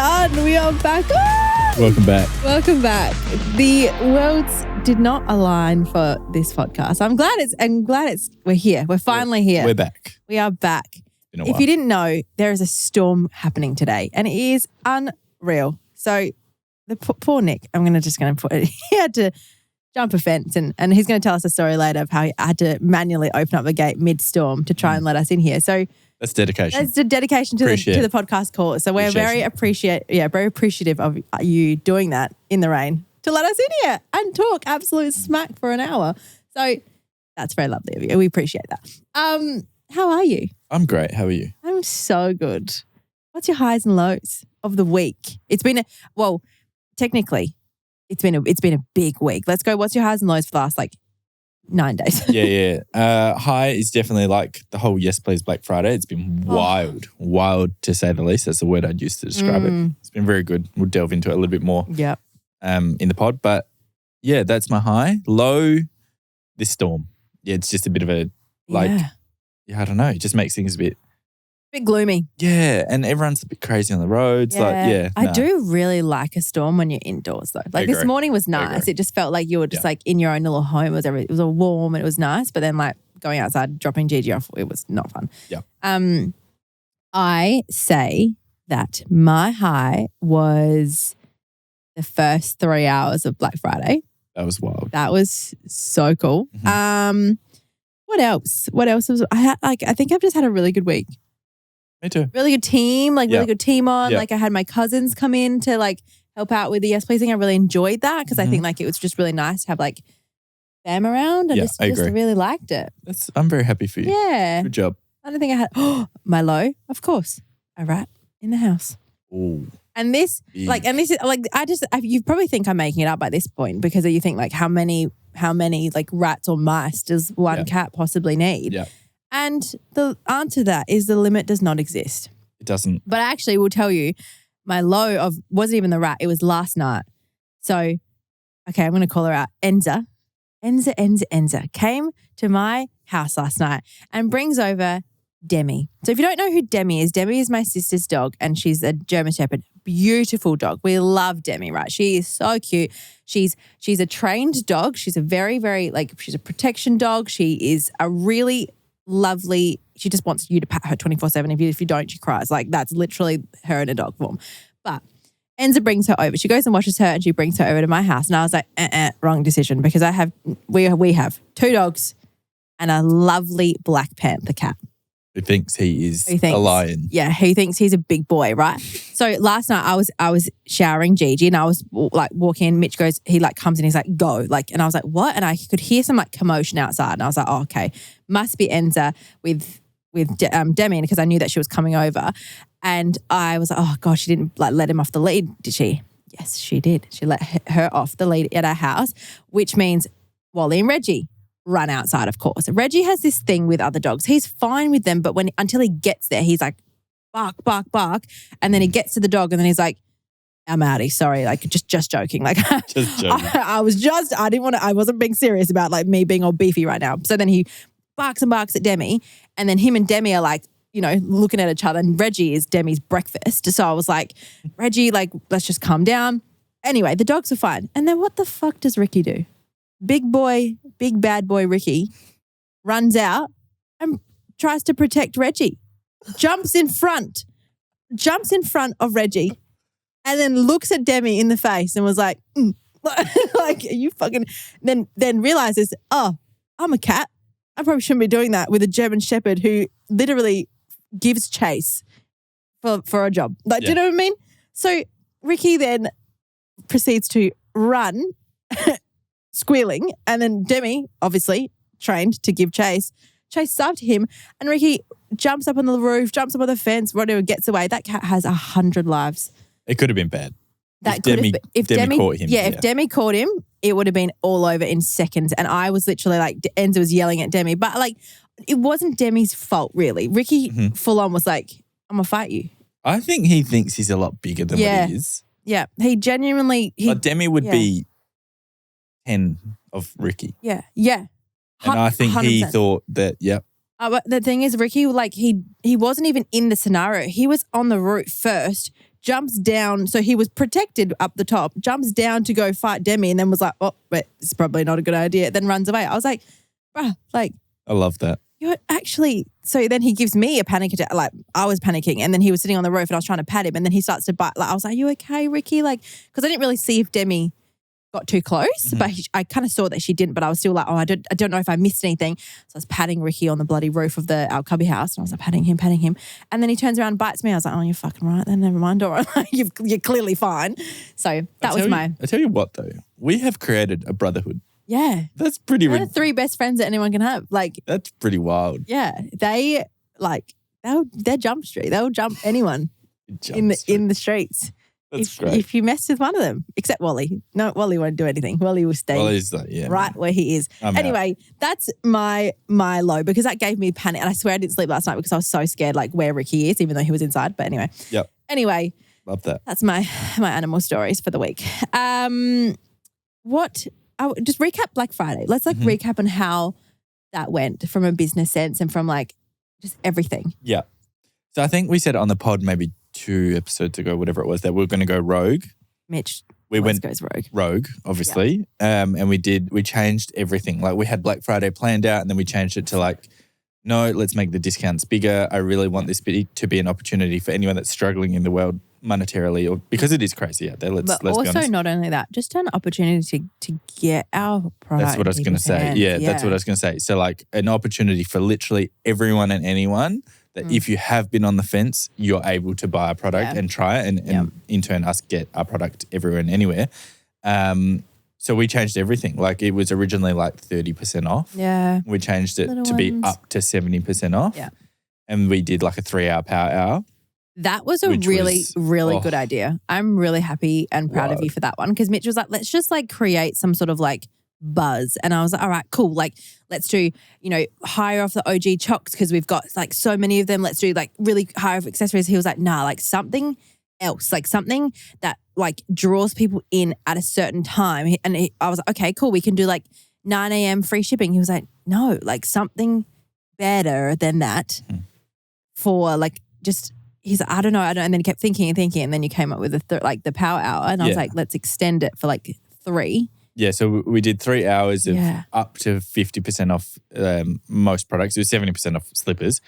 done. We are back. Ah! Welcome back. Welcome back. The worlds did not align for this podcast. I'm glad we're here. We're finally here. We're back. We are back. Been a If while. you didn't know, there is a storm happening today and it is unreal. So the poor Nick, he had to jump a fence and he's going to tell us a story later of how he had to manually open up the gate mid-storm to try and let us in here. So That's dedication. that's the dedication to the podcast call. So we're very appreciative of you doing that in the rain to let us in here and talk absolute smack for an hour. So that's very lovely of you. We appreciate that. How are you? I'm great. How are you? I'm so good. What's your highs and lows of the week? Technically, it's been a big week. Let's go. What's your highs and lows for the last 9 days? Yeah. High is definitely like the whole Yes Please Black Friday. It's been wild to say the least. That's the word I'd use to describe it. It's been very good. We'll delve into it a little bit more in the pod. But yeah, that's my high. Low, this storm. Yeah, it's just a bit of a I don't know. It just makes things a bit gloomy. Yeah, and everyone's a bit crazy on the roads. I do really like a storm when you're indoors though. Like this morning was nice. It just felt like you were just in your own little home. It was all warm and it was nice. But then going outside, dropping Gigi off, it was not fun. Yeah. I say that my high was the first 3 hours of Black Friday. That was wild. That was so cool. Mm-hmm. What else? I think I've just had a really good week. Me too. Really good team, really good team on. Yeah. I had my cousins come in to help out with the Yes Please thing. I really enjoyed that because I think it was just really nice to have fam around. I just really liked it. I'm very happy for you. Yeah. Good job. I don't think I had my low, of course, a rat in the house. Ooh. And this Big. You probably think I'm making it up by this point because you think how many rats or mice does one cat possibly need? Yeah. And the answer to that is the limit does not exist. It doesn't. But I actually will tell you, my low wasn't even the rat. It was last night. So, okay, I'm going to call her out. Enza came to my house last night and brings over Demi. So if you don't know who Demi is my sister's dog and she's a German Shepherd. Beautiful dog. We love Demi, right? She is so cute. She's a trained dog. She's a very, very, she's a protection dog. She is a really lovely, she just wants you to pat her 24/7. If you don't, she cries. That's literally her in a dog form. But Enza brings her over. She goes and washes her and she brings her over to my house. And I was like, wrong decision because we have 2 dogs and a lovely black panther cat. Who thinks he is a lion. Yeah, he thinks he's a big boy, right? So last night I was showering Gigi and I was walking in. Mitch goes, he comes in, he's like, go. And I was like, what? And I could hear some commotion outside. And I was like, oh, okay. Must be Enza with Demi because I knew that she was coming over. And I was like, oh gosh, she didn't let him off the lead, did she? Yes, she did. She let her off the lead at our house, which means Wally and Reggie run outside, of course. Reggie has this thing with other dogs. He's fine with them, but until he gets there, he's like, bark, bark, bark. And then he gets to the dog and then he's like, I'm outie, sorry, just joking. Just joking. I wasn't being serious about me being all beefy right now. So then he barks and barks at Demi and then him and Demi are looking at each other and Reggie is Demi's breakfast. So I was like, Reggie, let's just calm down. Anyway, the dogs are fine. And then what the fuck does Ricky do? Big bad boy Ricky runs out and tries to protect Reggie. Jumps in front of Reggie and then looks at Demi in the face and was like, you fucking, then realizes, oh, I'm a cat. I probably shouldn't be doing that with a German Shepherd who literally gives chase for a job. Do you know what I mean? So Ricky then proceeds to run squealing, and then Demi, obviously trained to give chase, chases after him, and Ricky jumps up on the roof, jumps up on the fence, whatever, gets away. That cat has 100 lives. It could have been bad. If Demi caught him. Yeah, if Demi caught him, it would have been all over in seconds. And I was literally Enza was yelling at Demi, but it wasn't Demi's fault really. Ricky full on was like, I'm gonna fight you. I think he thinks he's a lot bigger than what he is. Yeah, he genuinely. But Demi would be 10 of Ricky. Yeah. And I think 100%. He thought that, But the thing is, Ricky, he wasn't even in the scenario. He was on the roof first, jumps down. So he was protected up the top, jumps down to go fight Demi and then was like, oh, but it's probably not a good idea. Then runs away. I was like, bruh, like. I love that. You're actually, so then he gives me a panic attack. Like I was panicking and then he was sitting on the roof and I was trying to pat him and then he starts to bite. Like I was like, you okay, Ricky? Like, because I didn't really see if Demi got too close, but I kind of saw that she didn't, but I was still like, oh, I don't know if I missed anything. So I was patting Ricky on the bloody roof of our cubby house and I was like patting him. And then he turns around and bites me. I was like, oh, you're fucking right then, never mind. All right, you're clearly fine. So that was I tell you what though, we have created a brotherhood. Yeah. That's pretty They're the 3 best friends that anyone can have. Like that's pretty wild. Yeah. They're jump street. They'll jump anyone in the streets. That's great. If you mess with one of them, except Wally. No, Wally won't do anything. Wally will stay right where he is. Anyway, that's my low because that gave me panic. And I swear I didn't sleep last night because I was so scared like where Ricky is, even though he was inside. But anyway. Yep. Anyway. Love that. That's my animal stories for the week. Just recap Black Friday. Let's recap on how that went from a business sense and from like just everything. Yeah. So I think we said on the pod maybe 2 episodes ago, whatever it was, that we were going to go rogue. Mitch goes rogue. Rogue, obviously. Yeah. And we changed everything. Like we had Black Friday planned out and then we changed it to like, no, let's make the discounts bigger. I really want this to be an opportunity for anyone that's struggling in the world monetarily or because it is crazy out there. Let's be honest. Also not only that, just an opportunity to get our product. That's what I was going to say. Yeah, that's what I was going to say. So like an opportunity for literally everyone and anyone that if you have been on the fence, you're able to buy a product and try it and in turn us get our product everywhere and anywhere. So we changed everything. Like it was originally like 30% off. Yeah. We changed it to be up to 70% off. Yeah. And we did like a 3-hour power hour. That was a really good idea. I'm really happy and proud of you for that one because Mitch was like, let's just like create some sort of like buzz. And I was like, all right, cool. Like let's do, higher off the OG chocks because we've got like so many of them. Let's do like really high off accessories. He was like, nah, like something else, like something that like draws people in at a certain time. I was like, okay, cool. We can do like 9 a.m. free shipping. He was like, no, like something better than that for like just... He's like, I don't know. And then he kept thinking. And then you came up with the power hour. And I was like, let's extend it for like 3. Yeah. So we did 3 hours of up to 50% off most products. It was 70% off slippers.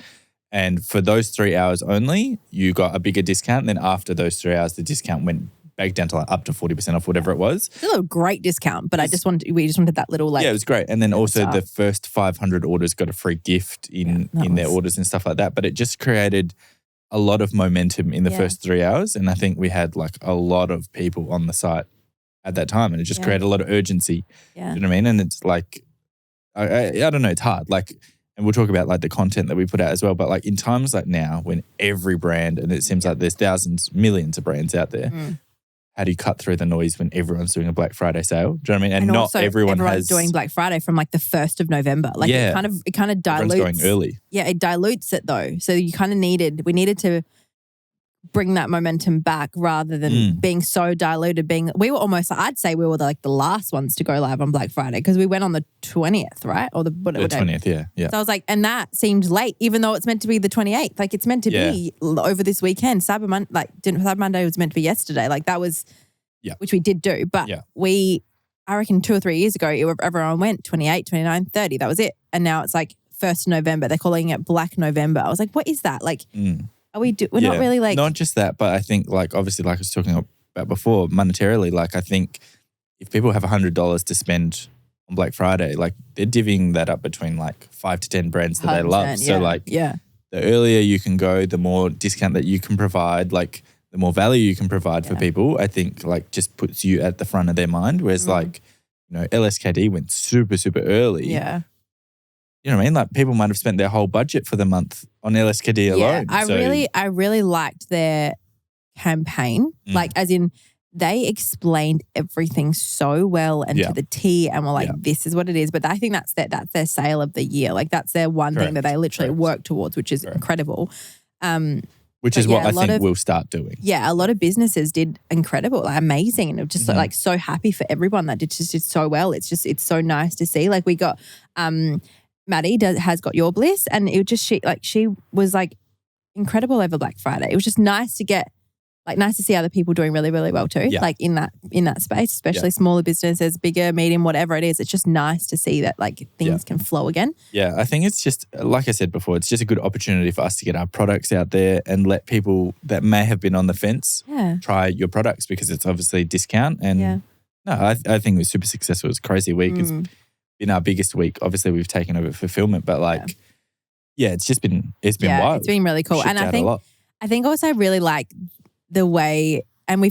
And for those 3 hours only, you got a bigger discount. Then after those 3 hours, the discount went back down to like up to 40% off, whatever it was. Still a great discount, but we just wanted that little like. Yeah, it was great. And then also the first 500 orders got a free gift in their orders and stuff like that. But it just created a lot of momentum in the first 3 hours. And I think we had like a lot of people on the site at that time and it just created a lot of urgency. Yeah. You know what I mean? And it's like, I don't know, it's hard. Like, and we'll talk about like the content that we put out as well. But like in times like now when every brand, and it seems like there's thousands, millions of brands out there, how do you cut through the noise when everyone's doing a Black Friday sale? Do you know what I mean? And not everyone's doing Black Friday from like the 1st of November. Like it kind of dilutes. Everyone's going early. Yeah, it dilutes it though. So you kind of we needed to bring that momentum back rather than being so diluted. We were almost, I'd say we were the last ones to go live on Black Friday because we went on the 20th, right? Or the 20th, yeah. So I was like, and that seemed late, even though it's meant to be the 28th. Like it's meant to be over this weekend. Cyber Monday was meant to be yesterday. Like that was, which we did do. But I reckon 2 or 3 years ago, everyone went 28, 29, 30. That was it. And now it's like 1st of November. They're calling it Black November. I was like, what is that? Like, we're not really like... Not just that, but I think like obviously like I was talking about before, monetarily, like I think if people have $100 to spend on Black Friday, like they're divvying that up between like 5 to 10 brands that they love. So the earlier you can go, the more discount that you can provide, like the more value you can provide for people, I think like just puts you at the front of their mind. Whereas like, LSKD went super, super early. Yeah. You know what I mean? Like people might have spent their whole budget for the month on LSKD alone. I really liked their campaign. Like as in they explained everything so well and to the T and were like, this is what it is. But I think that's their sale of the year. Like that's their one thing that they literally work towards, which is incredible. Which is what I think we'll start doing. Yeah, a lot of businesses did incredible, like amazing. And just like so happy for everyone that did so well. It's so nice to see. Like we got Maddie has got Your Bliss, and it just she was like incredible over Black Friday. It was just nice to get like nice to see other people doing really, really well too. Yeah. Like in that space, especially smaller businesses, bigger, medium, whatever it is. It's just nice to see that like things can flow again. Yeah, I think it's just, like I said before, it's just a good opportunity for us to get our products out there and let people that may have been on the fence try your products, because it's obviously a discount. And no, I think it was super successful. It was a crazy week. It's been our biggest week. Obviously, we've taken over fulfillment, but like, it's just been, it's been wild. It's been really cool. And I think also I really like the way, and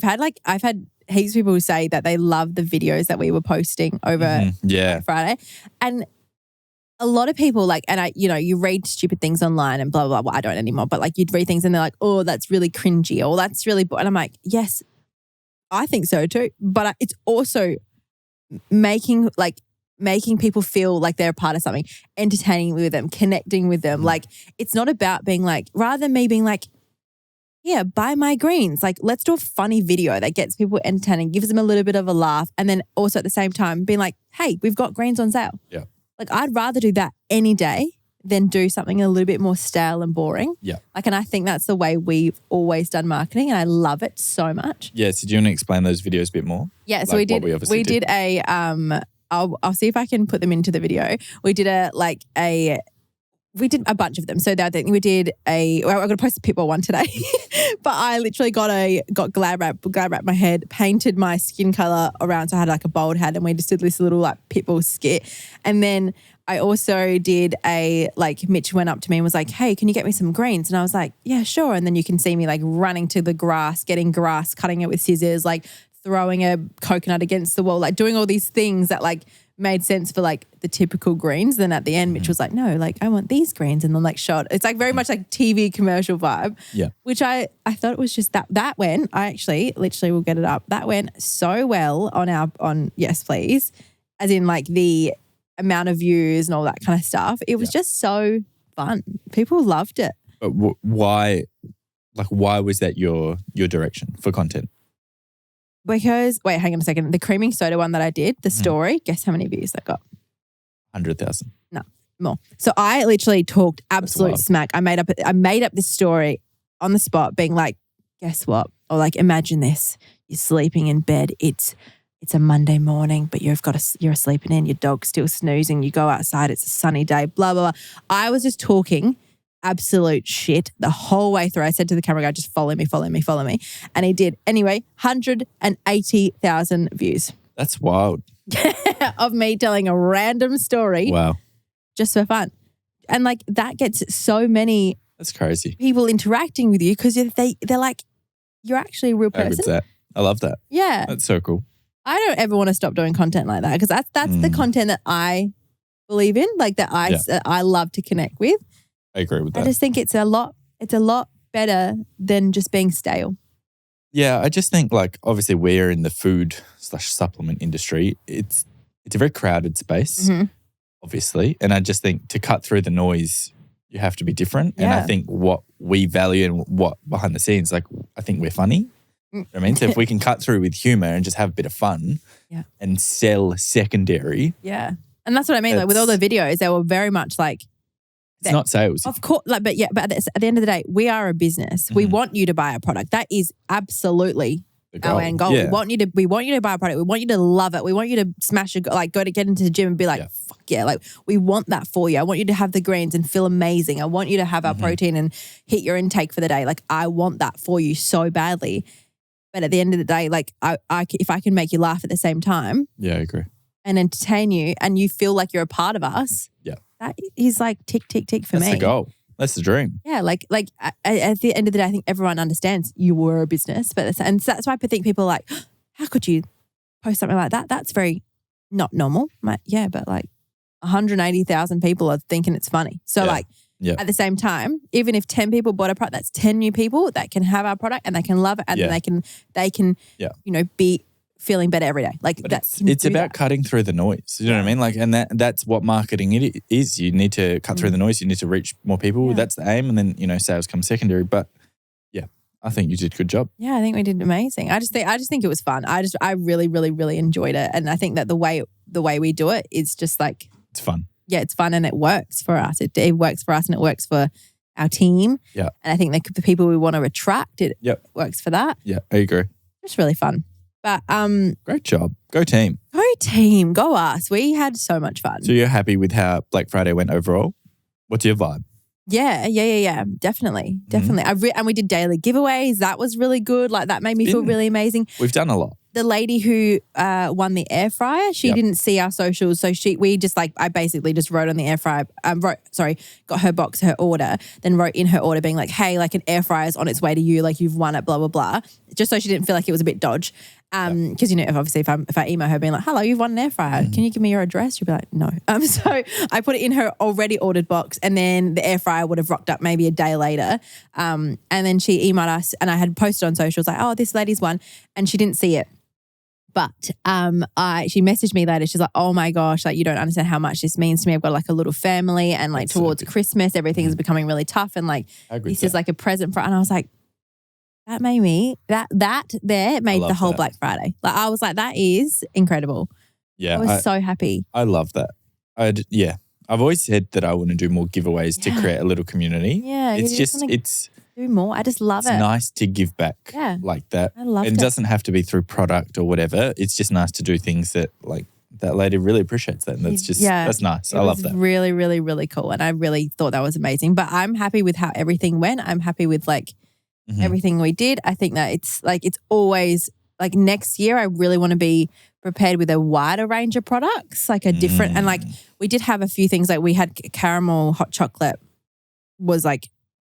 I've had heaps of people who say that they love the videos that we were posting over Friday. And a lot of people like, and you read stupid things online and blah, blah, blah. I don't anymore, but like you'd read things and they're like, oh, that's really cringy, or that's really, and I'm like, yes, I think so too. But it's also making people feel like they're a part of something, entertaining with them, connecting with them. Like it's not about being like, rather than me being like, yeah, buy my greens. Like, let's do a funny video that gets people entertaining, gives them a little bit of a laugh. And then also at the same time being like, hey, we've got greens on sale. Yeah. Like, I'd rather do that any day than do something a little bit more stale and boring. Yeah. Like, and I think that's the way we've always done marketing, and I love it so much. Yeah. So do you want to explain those videos a bit more? Yeah. So we did a, I'll see if I can put them into the video. We did we did a bunch of them. So I think we did I'm going to post the Pitbull one today. But I literally got glad wrap my head, painted my skin color around, so I had like a bald head, and we just did this little like Pitbull skit. And then I also did Mitch went up to me and was like, hey, can you get me some greens? And I was like, yeah, sure. And then you can see me like running to the grass, getting grass, cutting it with scissors, like throwing a coconut against the wall, like doing all these things that like made sense for like the typical greens. Then at the end, Mitch was like, no, like I want these greens. And then like shot. It's like very much like TV commercial vibe. Yeah. Which I thought it was just that went, I actually literally will get it up. That went so well on Yes Please, as in like the amount of views and all that kind of stuff. It was just so fun. People loved it. But why was that your direction for content? Because, wait, hang on a second. The creaming soda one that I did, the story, guess how many views that got? 100,000. No, more. So I literally talked absolute smack. I made up this story on the spot, being like, guess what? Or like, imagine this. You're sleeping in bed. It's a Monday morning, but you're sleeping in. Your dog's still snoozing. You go outside. It's a sunny day. Blah, blah, blah. I was just talking absolute shit the whole way through. I said to the camera guy, just follow me. And he did. Anyway, 180,000 views. That's wild. Of me telling a random story. Wow. Just for fun. And like that gets so many That's crazy. people interacting with you, because they're like, you're actually a real person. I love that. Yeah. That's so cool. I don't ever want to stop doing content like that, because that's the content that I believe in, like that I love to connect with. I agree with that. I just think it's a lot better than just being stale. Yeah, I just think like obviously we're in the food/supplement industry. It's a very crowded space, obviously. And I just think to cut through the noise, you have to be different. Yeah. And I think what we value and what behind the scenes, like I think we're funny. You know what I mean? So if we can cut through with humor and just have a bit of fun and sell secondary. Yeah. And that's what I mean. Like with all the videos, they were very much like, it's not sales. Of course, but at the end of the day, we are a business. We want you to buy a product. That is absolutely our end goal. Yeah. We want you to buy a product. We want you to love it. We want you to smash it, like get into the gym and be like, fuck yeah. Like we want that for you. I want you to have the greens and feel amazing. I want you to have our protein and hit your intake for the day. Like I want that for you so badly. But at the end of the day, like if I can make you laugh at the same time. Yeah, I agree. And entertain you, and you feel like you're a part of us. Yeah. That is like tick, tick, tick for me. That's the goal. That's the dream. Yeah, like at the end of the day, I think everyone understands you were a business, and so that's why I think people are like, how could you post something like that? That's very not normal. I'm like, yeah, but like 180,000 people are thinking it's funny. So at the same time, even if 10 people bought a product, that's 10 new people that can have our product and they can love it, and they can be feeling better every day. Like it's about cutting through the noise. You know what I mean? Like, and that's what marketing it is. You need to cut through the noise. You need to reach more people. Yeah. That's the aim. And then, sales comes secondary. But yeah, I think you did a good job. Yeah, I think we did amazing. I just think it was fun. I really, really, really enjoyed it. And I think that the way we do it is just like, it's fun. Yeah, it's fun and it works for us. It works for us and it works for our team. Yeah. And I think the people we want to attract, it works for that. Yeah, I agree. It's really fun. But great job. Go team. Go team. Go us. We had so much fun. So you're happy with how Black Friday went overall? What's your vibe? Yeah. Definitely. And we did daily giveaways. That was really good. Like that made me feel really amazing. We've done a lot. The lady who won the air fryer, she didn't see our socials. So I basically just wrote on the air fryer, got her box, her order, then wrote in her order being like, hey, like an air fryer is on its way to you. Like you've won it, blah, blah, blah. Just so she didn't feel like it was a bit dodge. Because, obviously if I email her being like, hello, you've won an air fryer. Can you give me your address? She'll be like, no. So I put it in her already ordered box and then the air fryer would have rocked up maybe a day later. And then she emailed us and I had posted on socials like, oh, this lady's won. And she didn't see it. But she messaged me later. She's like, oh my gosh, like you don't understand how much this means to me. I've got like a little family and like towards Christmas, everything is becoming really tough. And like this is like a present for, and I was like, that made me, that there made the whole Black Friday. Like I was like, that is incredible. Yeah. I was so happy. I love that. I've always said that I want to do more giveaways to create a little community. Yeah. It's do more. I just love it. It's nice to give back like that. I love it. It doesn't have to be through product or whatever. It's just nice to do things that like that lady really appreciates that. And that's just, that's nice. I love that. Really, really, really cool. And I really thought that was amazing. But I'm happy with how everything went. I'm happy with like everything we did. I think that it's always like next year, I really want to be prepared with a wider range of products, like a different, and like we did have a few things like we had caramel hot chocolate was like,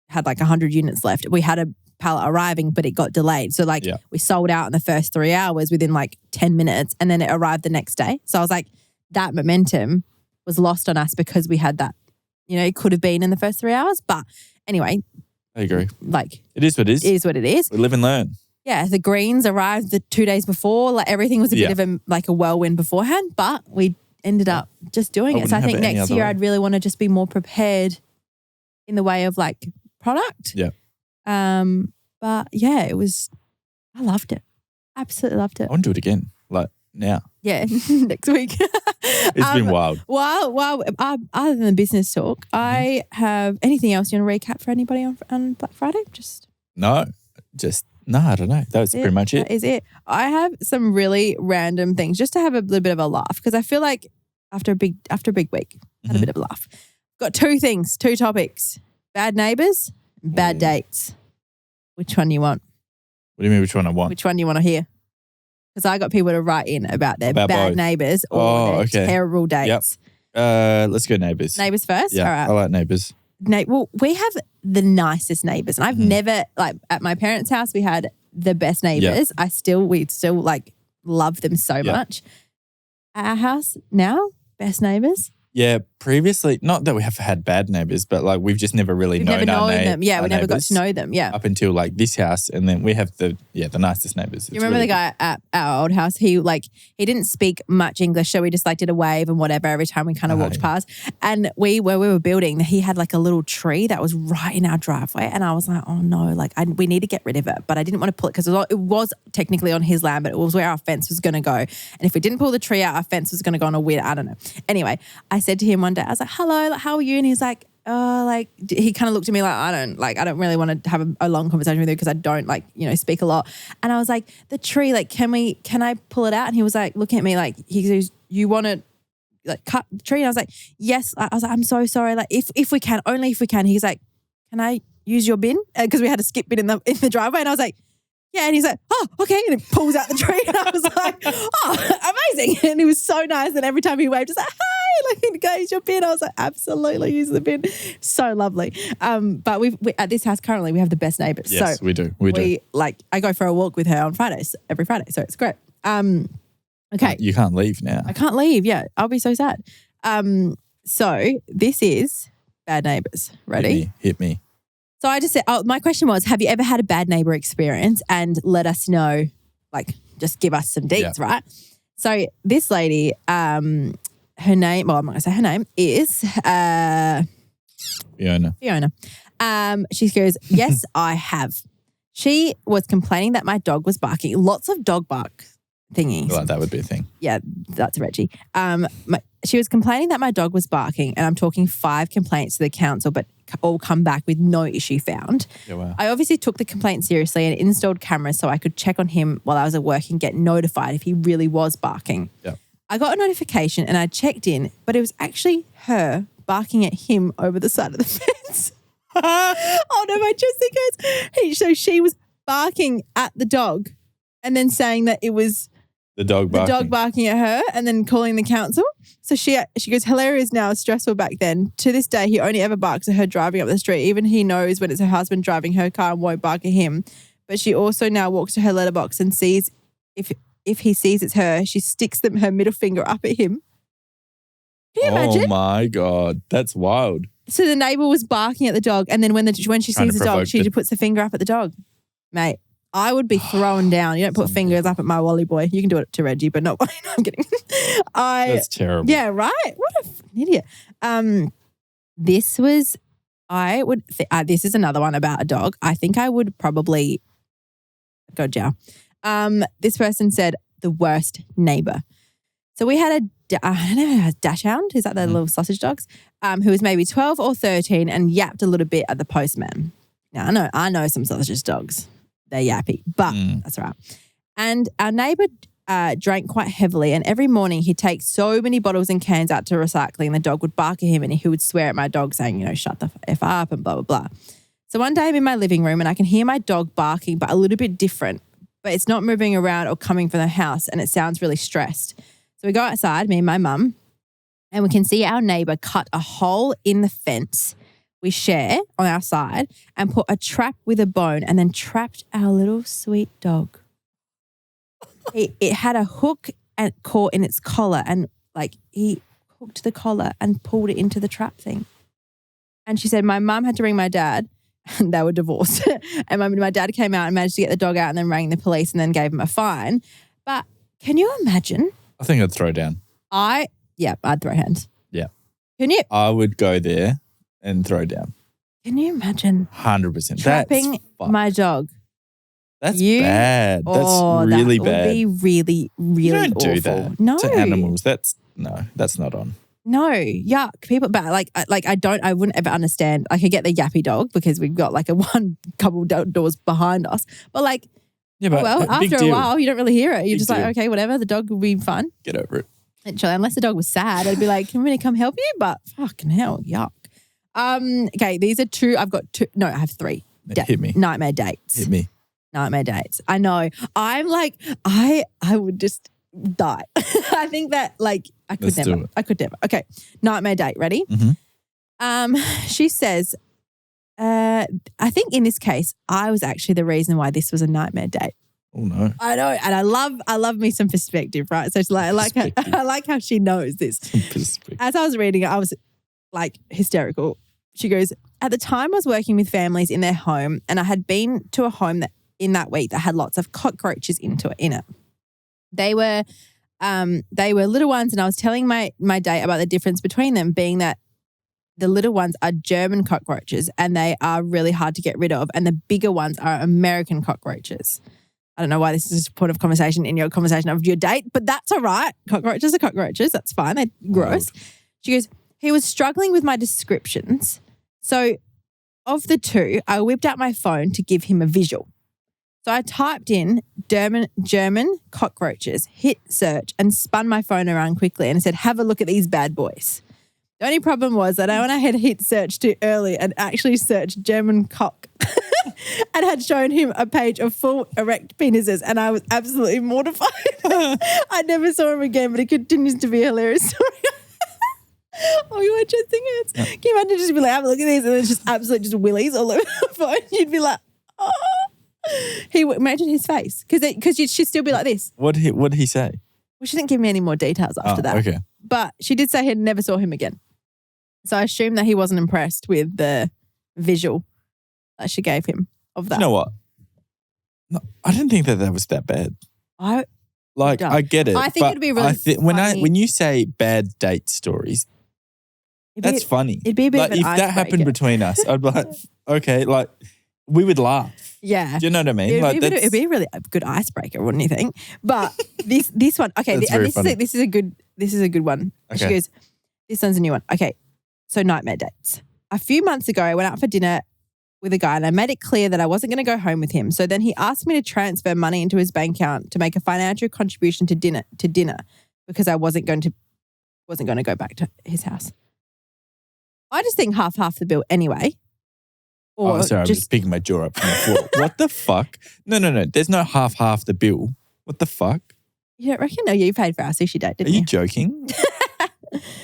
had like 100 units left. We had a pallet arriving, but it got delayed. So like we sold out in the first 3 hours within like 10 minutes and then it arrived the next day. So I was like, that momentum was lost on us because we had that, it could have been in the first 3 hours. But anyway. I agree. Like. It is what it is. It is what it is. We live and learn. Yeah. The greens arrived the 2 days before. Like everything was a bit of a whirlwind beforehand, but we ended up just doing it. So I think next year I'd really want to just be more prepared in the way of like product. Yeah. But yeah, I loved it. Absolutely loved it. I want to do it again, like now. Yeah, next week. It's been wild. Well, other than the business talk, I have anything else you want to recap for anybody on Black Friday? No, I don't know. That's pretty much it. That is it. I have some really random things just to have a little bit of a laugh because I feel like after a big week, had a bit of a laugh. Got two topics. Bad neighbours, bad dates. Which one do you want? What do you mean which one I want? Which one do you want to hear? Because I got people to write in about their bad neighbours or their terrible dates. Yep. Let's go neighbours. Neighbours first? Yeah, all right. I like neighbours. Well, we have the nicest neighbours. And I've never, like at my parents' house, we had the best neighbours. Yeah. We still like love them so much. At our house now, best neighbours. Yeah, previously, not that we have had bad neighbours, but like we've just never really known them. Yeah, we never got to know them. Yeah, up until like this house, and then we have the nicest neighbours. You remember the guy at our old house? He didn't speak much English, so we just like did a wave and whatever every time we kind of walked past. And where we were building, he had like a little tree that was right in our driveway, and I was like, oh no, like we need to get rid of it, but I didn't want to pull it because it was technically on his land, but it was where our fence was going to go. And if we didn't pull the tree out, our fence was going to go on a weird, I don't know. Anyway, I said to him one day, I was like, hello, like, how are you? And he's like, he kind of looked at me like, I don't really want to have a long conversation with you because I don't speak a lot. And I was like, the tree, like, can I pull it out? And he was like, looking at me like, he goes, you want to like cut the tree? And I was like, yes. I was like, I'm so sorry. Like if we can, only if we can. He's like, can I use your bin? Because we had a skip bin in the driveway. And I was like, yeah. And he's like, oh, okay. And he pulls out the tree. And I was like, oh, amazing. And he was so nice. And every time he waved, just like, hey, like, go use your bin. I was like, absolutely use the bin. So lovely. But we at this house currently, we have the best neighbours. Yes, so we do. We do. Like, I go for a walk with her on Fridays, every Friday. So it's great. Okay. You can't leave now. I can't leave. Yeah. I'll be so sad. So this is Bad Neighbours. Ready? Hit me. So I just said, my question was, have you ever had a bad neighbour experience? And let us know, like, just give us some deets, right? So this lady, her name, well, I'm not going to say her name, is Fiona. She goes, yes, I have. She was complaining that my dog was barking. Lots of dog bark thingy. Well, that would be a thing. Yeah, that's Reggie. She was complaining that my dog was barking, and I'm talking 5 complaints to the council, but all come back with no issue found. Yeah, wow. I obviously took the complaint seriously and installed cameras so I could check on him while I was at work and get notified if he really was barking. Yeah. I got a notification and I checked in, but it was actually her barking at him over the side of the fence. Oh no, my chest hurts. So she was barking at the dog and then saying that it was the dog barking at her and then calling the council. So she goes, hilarious now, stressful back then. To this day, he only ever barks at her driving up the street. Even he knows when it's her husband driving her car and won't bark at him. But she also now walks to her letterbox and sees if he sees it's her, she sticks her middle finger up at him. Can you imagine? Oh my God, that's wild. So the neighbour was barking at the dog, and then when she sees the dog, she just puts the finger up at the dog. Mate, I would be thrown down. You don't put fingers up at my Wally boy. You can do it to Reggie, but not. No, I'm kidding. That's terrible. Yeah, right. What an idiot. This was. I would. This is another one about a dog. I think I would probably go jail. This person said the worst neighbour. So we had a dachshund. Is that the little sausage dogs? Who was maybe 12 or 13 and yapped a little bit at the postman. Now I know some sausage dogs. They're yappy, but that's right. And our neighbour drank quite heavily, and every morning he'd take so many bottles and cans out to recycling. The dog would bark at him, and he would swear at my dog, saying, shut the F up and blah blah blah. So one day I'm in my living room and I can hear my dog barking, but a little bit different. But it's not moving around or coming from the house, and it sounds really stressed. So we go outside, me and my mum, and we can see our neighbour cut a hole in the fence we share on our side and put a trap with a bone and then trapped our little sweet dog. It had a hook and caught in its collar, and he hooked the collar and pulled it into the trap thing. And she said my mum had to ring my dad, and they were divorced. And my dad came out and managed to get the dog out and then rang the police and then gave him a fine. But can you imagine? I think I'd throw down. I'd throw hands. Yeah. Can you? I would go there and throw down. Can you imagine? 100%. Trapping my dog. That's bad. That's really bad. That would be really, really you don't awful. do that No. to animals. That's not on. No, yuck. People, but I wouldn't ever understand. I could get the yappy dog because we've got a couple doors behind us. But after a while, you don't really hear it. You're just like, okay, whatever. The dog will be fun. Get over it. Literally, unless the dog was sad, I'd be like, can we come help you? But fucking hell, yuck. Okay, these are 2. I've got 2. No, I have 3. Hit me. Nightmare dates. Hit me. Nightmare dates. I know. I'm like, I would just die. I think that I could never. I could never. Okay. Nightmare date. Ready? Mm-hmm. She says, I think in this case, I was actually the reason why this was a nightmare date. Oh no. I know. And I love me some perspective, right? So it's I like how she knows this. As I was reading it, I was hysterical. She goes, at the time I was working with families in their home, and I had been to a home that in that week that had lots of cockroaches in it. They were little ones, and I was telling my date about the difference between them, being that the little ones are German cockroaches and they are really hard to get rid of, and the bigger ones are American cockroaches. I don't know why this is a point of conversation in your conversation of your date, but that's all right. Cockroaches are cockroaches. That's fine. They're gross. She goes, he was struggling with my descriptions. So of the 2, I whipped out my phone to give him a visual. So I typed in German cockroaches, hit search, and spun my phone around quickly and said, have a look at these bad boys. The only problem was that when I had hit search too early and actually searched German cock and had shown him a page of full erect penises, and I was absolutely mortified. I never saw him again, but it continues to be a hilarious story. Oh, you were just thinking it. Can you imagine just be like, have a look at these, and it's just absolute just willies all over the phone? You'd be like, oh. Imagine his face, because she'd still be like this. What did he say? Well, she didn't give me any more details after that. Okay. But she did say he never saw him again. So I assume that he wasn't impressed with the visual that she gave him of that. You know what? No, I didn't think that was that bad. I get it. I think it'd be really funny. When you say bad date stories, that's funny. It'd be a bit of an if that happened between us, I'd be like, okay, we would laugh. Yeah. Do you know what I mean? It'd be a really good icebreaker, wouldn't you think? But this one, okay, this is a good one. Okay. She goes, this one's a new one. Okay, so nightmare dates. A few months ago, I went out for dinner with a guy and I made it clear that I wasn't going to go home with him. So then he asked me to transfer money into his bank account to make a financial contribution to dinner because I wasn't going to go back to his house. I just think half the bill anyway. Or sorry, I'm just picking my jaw up from the floor. What the fuck? No. There's no half the bill. What the fuck? You don't reckon? No, you paid for our sushi date, didn't you? Are you joking?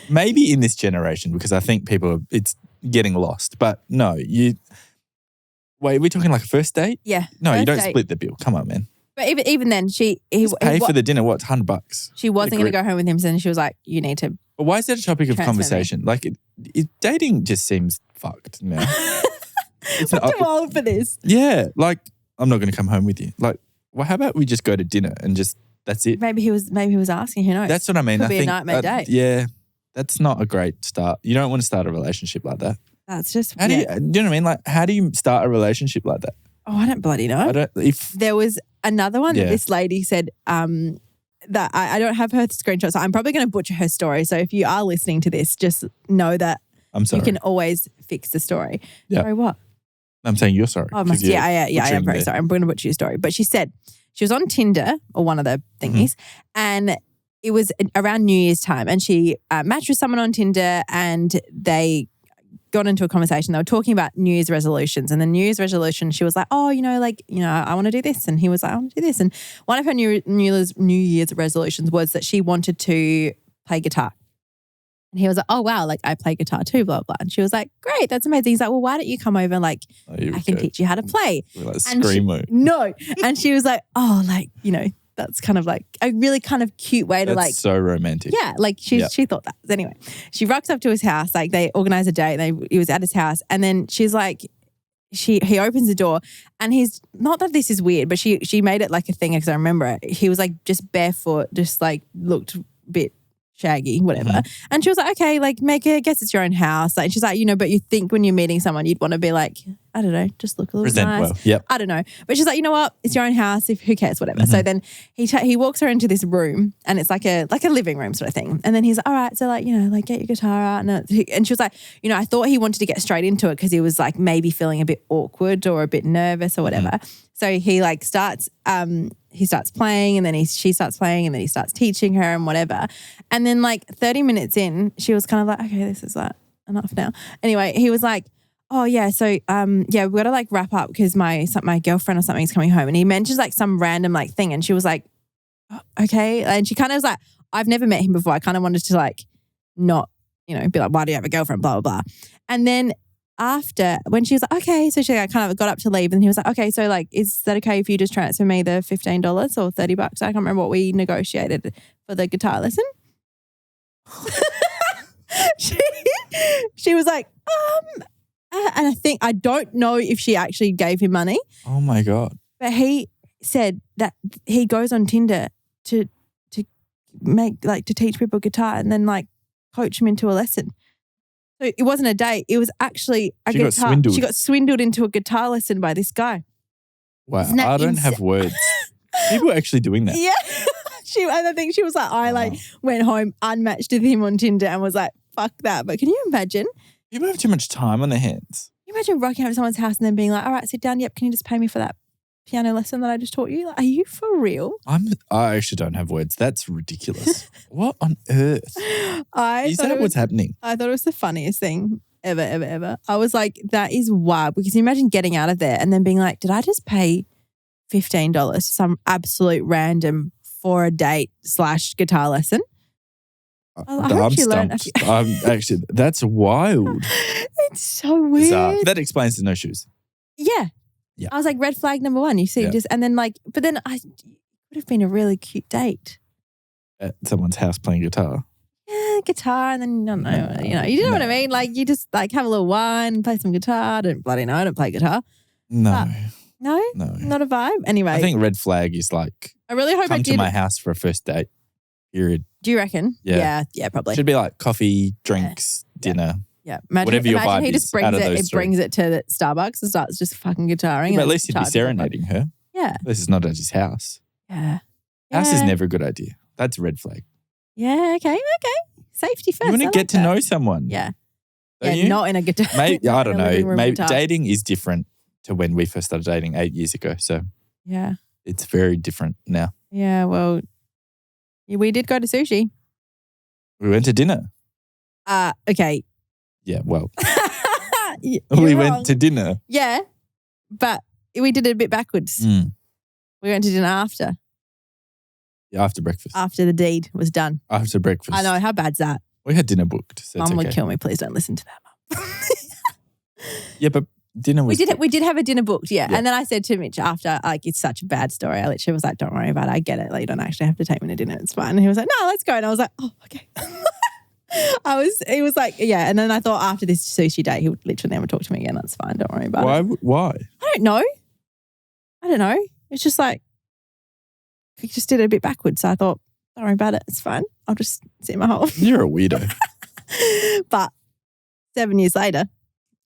Maybe in this generation, because I think it's getting lost. But no, wait, are we talking like a first date? Yeah. No, you don't split the bill. Come on, man. But even then, he pay for the dinner. What, $100? She wasn't going to go home with him, so then she was like, "You need to." But why is that a topic of conversation? Like, dating just seems fucked now. I'm too old for this. Yeah, like I'm not going to come home with you. Like, well, how about we just go to dinner and just that's it? Maybe he was asking. Who knows? That's what I mean. Could be a nightmare date. Yeah, that's not a great start. You don't want to start a relationship like that. That's just. Do you know what I mean? Like, how do you start a relationship like that? Oh, I don't bloody know. There was another one that this lady said that I don't have her screenshot, so I'm probably going to butcher her story. So if you are listening to this, just know that I'm sorry. You can always fix the story. Yep. Sorry, what? I'm saying you're sorry. Oh, yeah, I am very sorry. I'm going to butcher your story. But she said she was on Tinder or one of the thingies, and it was around New Year's time, and she matched with someone on Tinder, and they got into a conversation. They were talking about New Year's resolutions, and the New Year's resolution, she was like, "Oh, I want to do this," and he was like, "I want to do this." And one of her New Year's resolutions was that she wanted to play guitar. And he was like, "Oh, wow, like I play guitar too, blah, blah." And she was like, "Great, that's amazing." He's like, "Well, why don't you come over and I can teach you how to play." Like screamo. No. And she was like, "Oh, that's kind of like a really kind of cute way to That's so romantic. Yeah, she thought that. Anyway, she rocks up to his house, like they organize a date, he was at his house, and then she's like, he opens the door and he's, not that this is weird, but she made it like a thing because I remember it. He was like just barefoot, just like looked a bit shaggy, whatever. And she was like, "Okay, like guess it's your own house." Like she's like, but you think when you're meeting someone, you'd want to be like, I don't know, just look a little nice. Well. Yep. I don't know. But she's like, "You know what? It's your own house. Who cares? Whatever." So then he walks her into this room and it's like a living room sort of thing. And then he's like, "All right, so get your guitar out." And she was like, I thought he wanted to get straight into it because he was like maybe feeling a bit awkward or a bit nervous or whatever. So he starts playing and then she starts playing and then he starts teaching her and whatever. And then 30 minutes in, she was kind of like, "Okay, this is enough now." Anyway, he was like, "Oh yeah, so we've got to wrap up because my girlfriend or something is coming home." And he mentions some random thing, and she was like, "Oh, okay." And she kind of was like, "I've never met him before. I kind of wanted to not, be like, why do you have a girlfriend, blah, blah, blah." And then after, when she was like, "Okay," so she kind of got up to leave, and he was like, "Okay, so is that okay if you just transfer me the $15 or $30? I can't remember what we negotiated for the guitar lesson." She was like, and I don't know if she actually gave him money. Oh my God. But he said that he goes on Tinder to make to teach people guitar and then coach them into a lesson. So it wasn't a date. It was actually a guitar. Got swindled. She got swindled into a guitar lesson by this guy. Wow. I don't have words. People are actually doing that. Yeah. And I think she was like, I went home unmatched with him on Tinder and was like, fuck that. But can you imagine? People have too much time on their hands. Can you imagine rocking up to someone's house and then being like, "All right, sit down. Yep, can you just pay me for that piano lesson that I just taught you?" Are you for real? I actually don't have words. That's ridiculous. What on earth? Is that what's happening? I thought it was the funniest thing ever, ever, ever. I was like, that is wild. Because you imagine getting out of there and then being like, did I just pay $15 for some absolute random for a date / guitar lesson? I'm stumped. That's wild. It's so weird. Bizarre. That explains the no shoes. Yeah. I was like, red flag number one. You see, and then but then it would have been a really cute date. At someone's house playing guitar. Yeah, guitar, and then, you know what I mean? You just have a little wine and play some guitar. I don't bloody know. I don't play guitar. No. No? Not a vibe? Anyway. I think red flag is I really hope come to my house for a first date, period. Do you reckon? Yeah. Yeah, probably. Should be coffee, drinks, dinner. Yeah. Whatever your imagine vibe he is just brings out of it. those He three. brings it to the Starbucks and starts just fucking guitaring. But at and least he'd be charges it. serenading her. Yeah. This is not at his house. Yeah. House is Yeah. never a good idea. That's a red flag. Yeah. Okay. Safety first. You want to I get like to that. know someone. Yeah. Don't Yeah. you? Not in a guitar. Maybe, I don't know. Maybe guitar. dating is different to when we first started dating 8 years ago. So Yeah. it's very different now. Yeah. Well, we did go to sushi. We went to dinner. Okay. Yeah, well, You're we wrong. went to dinner. Yeah. But we did it a bit backwards. Mm. We went to dinner after After breakfast. the deed was done. After breakfast. I know. How bad's that? We had dinner booked. So it's Mum would okay. kill me. Please don't listen to that, Mum. Yeah, but dinner was We did have a dinner booked, yeah. Yeah. And then I said to Mitch after, like, it's such a bad story. I literally was like, don't worry about it. I get it. Like, you don't actually have to take me to dinner. It's fine. And he was like, no, let's go. And I was like, oh, okay. He was like, yeah. And then I thought after this sushi date, he would literally never talk to me again. That's fine. Don't worry about it. Why? I don't know. It's just like, he just did it a bit backwards. So I thought, don't worry about it. It's fine. I'll just sit in my hole. You're a weirdo. But 7 years later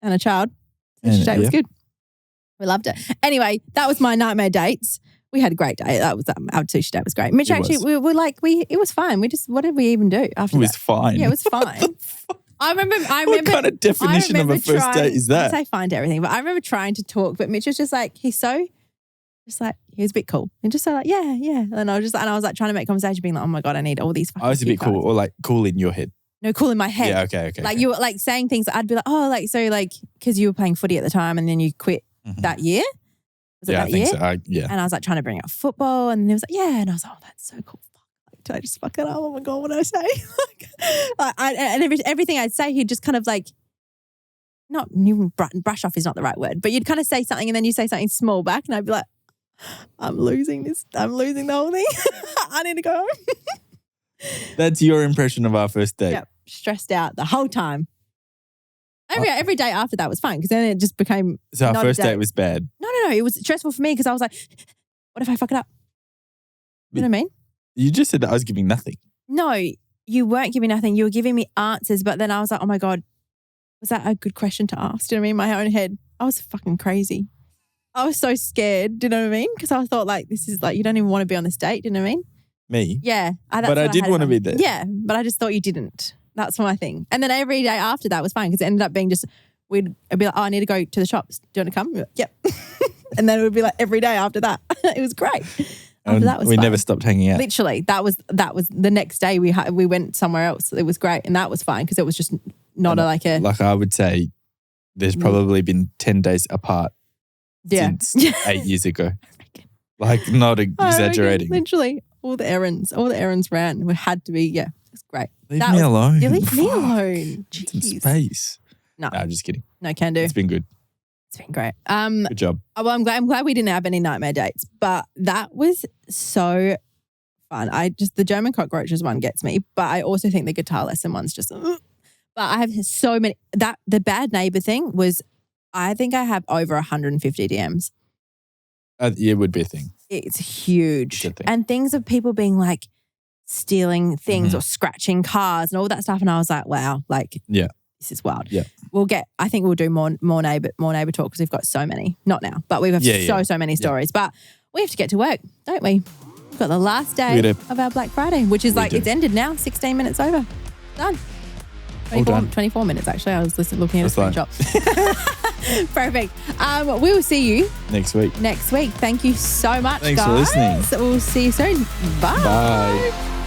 and a child, sushi date was good. We loved it. Anyway, that was my nightmare dates. We had a great day. That was our sushi date was great. Mitch, It actually, was. it was fine. We just, what did we even do after It was that? fine. Yeah, it was fine. I remember. What kind of definition of a first date is that? I say fine to everything, but I remember trying to talk, but Mitch was just like, he was a bit cool. And just so like, yeah. And I was like trying to make conversation, being like, oh my God, I need all these fucking I was a bit cool, or like cool in your head. No, cool in my head. Yeah, okay. Like you were like saying things, I'd be like, oh, like, so like, because you were playing footy at the time and then you quit that year. Was it Yeah, that I think year? so. Yeah. And I was like trying to bring up football and he was like, yeah. And I was like, oh, that's so cool. Fuck. Like, did I just fuck it up? Oh my God, what did I say? Everything I'd say, he'd just kind of like, not even brush off is not the right word, but you'd kind of say something and then you say something small back and I'd be like, I'm losing the whole thing. I need to go home. That's your impression of our first date. Yep. Stressed out the whole time. Every day after that was fine because then it just became. So our not a first date was bad. No. It was stressful for me because I was like, what if I fuck it up? You know what I mean? You just said that I was giving nothing. No, you weren't giving nothing. You were giving me answers, but then I was like, oh my God, was that a good question to ask? Do you know what I mean? In my own head, I was fucking crazy. I was so scared. Do you know what I mean? Because I thought like, this is like, you don't even want to be on this date. Do you know what I mean? Me? Yeah. But I did want to be there. Yeah, but I just thought you didn't. That's my thing. And then every day after that was fine because it ended up being just, I'd be like, oh, I need to go to the shops. Do you want to come? Like, yep. And then it would be like every day after that. It was great. After that was we fun. never stopped hanging out. Literally, that was the next day we went somewhere else. It was great. And that was fine because it was just not like I would say there's probably been 10 days apart since 8 years ago. Like not exaggerating. Literally, all the errands ran. We had to be, it's great. Leave me alone. You leave me Fuck. alone. Get some Jeez. space. No, just kidding. No, can do. It's been good. It's been great. Good job. Well, I'm glad we didn't have any nightmare dates, but that was so fun. The German cockroaches one gets me, but I also think the guitar lesson one's just. But I have so many. The bad neighbor thing was, I think I have over 150 DMs. It would be a thing. It's huge, It's a thing. and things of people being like stealing things or scratching cars and all that stuff, and I was like, wow, like this is wild. Yeah. I think we'll do more neighbor talk because we've got so many. Not now, but we have so many stories. But we have to get to work, don't we? We've got the last day of our Black Friday, which is it's ended now, 16 minutes over. Done. 24 minutes actually. I was looking at a screenshot. Perfect. We will see you next week. Thank you so much, Thanks guys. for listening. We'll see you soon. Bye. Bye.